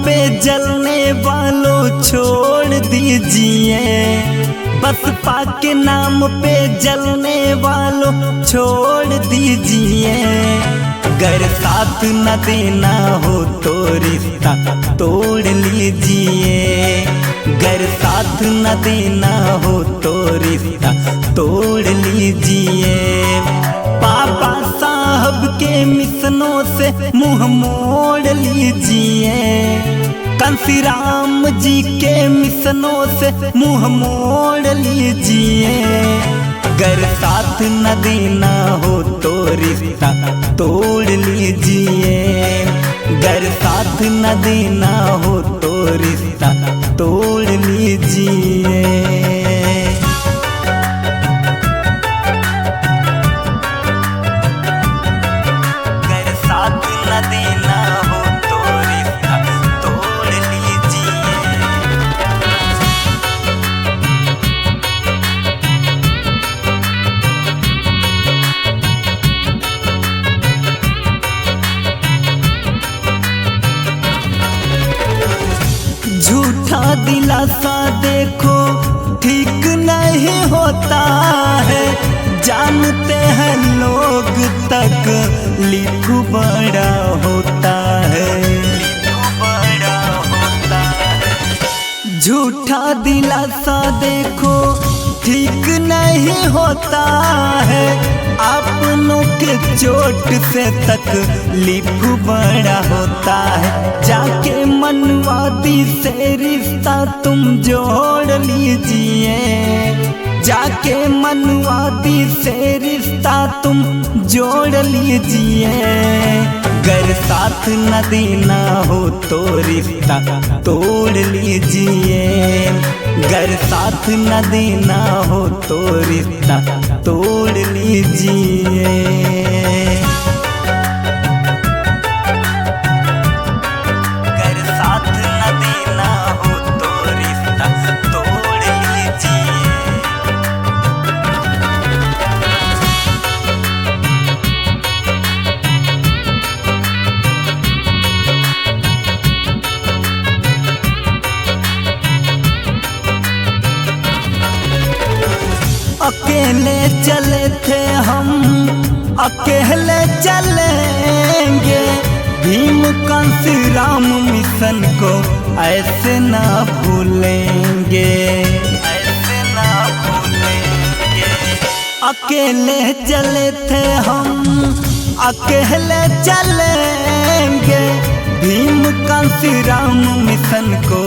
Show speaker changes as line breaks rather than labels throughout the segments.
पे जलने वालों छोड़ दीजिए, बसपा के नाम पे जलने वालों छोड़ दीजिए। अगर साथ न देना हो तो रिश्ता तोड़ लीजिए, अगर साथ न देना हो तो रिश्ता तोड़ लीजिए। बाबा साहब के मिशनों से मुंह मोड़ लीजिए, कंसीराम जी के मिशनों से मुंह मोड़ लीजिए। अगर साथ न देना हो तो रिश्ता तोड़ लीजिए, अगर साथ न देना हो तो रिश्ता तोड़ लीजिए। झूठा दिलासा देखो ठीक नहीं होता है, जानते हैं लोग तकलीफ बड़ा होता है। झूठा दिलासा देखो ठीक नहीं होता है, अपनों के चोट से तकलीफ बड़ा होता है। जाके मनवादी से रिश्ता तुम जोड़ लीजिए, जाके मनवादी से रिश्ता तुम जोड़ लीजिए। अगर साथ न देना हो तो रिश्ता तोड़ लीजिए, अगर साथ न देना हो तो रिश्ता तोड़ लीजिए। अकेले चले थे हम, अकेले चलेंगे, भीम कांशीराम मिशन को ऐसे ना भूलेंगे, ऐसे ना भूलेंगे। अकेले चले थे हम, अकेले चलेंगे, भीम कांशीराम मिशन को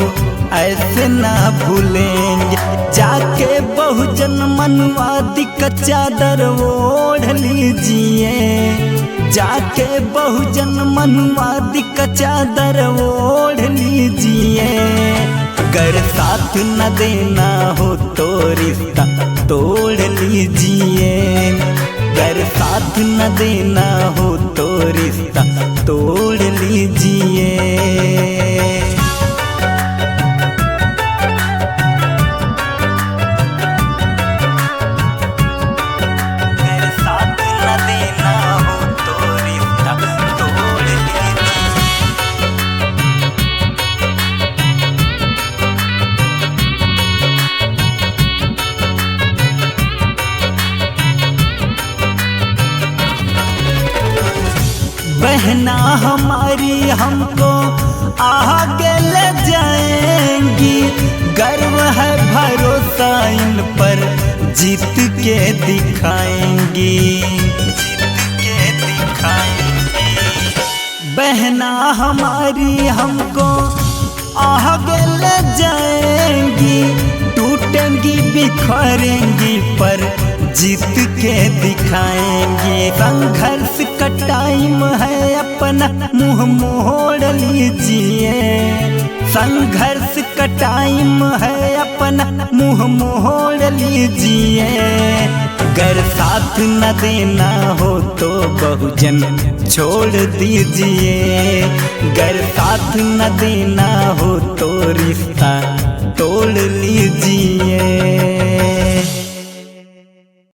ऐसे ना भूलेंगे। जाके बहुजन मनवादी का चादर ओढ़ लीजिए, जाके बहुजन मनवादी का चादर ओढ़ लीजिए। अगर साथ न देना हो तो रिश्ता तोड़ लीजिए, अगर साथ न देना हो तो रिश्ता तोड़ लीजिए। बहना हमारी हमको आगे ले जाएंगी, गर्व है भरोसा इन पर जीत के दिखाएंगी, जीत के दिखाएंगी। बहना हमारी हमको आगे ले जाएंगी, टूटेंगी बिखरेंगी पर जीत के दिखाएंगे। संघर्ष का टाइम है अपना मुंह मोड़ लीजिए, संघर्ष का टाइम है अपना मुंह मोड़ लीजिए। अगर साथ न देना हो तो बहुजन छोड़ दीजिए, अगर साथ न देना हो तो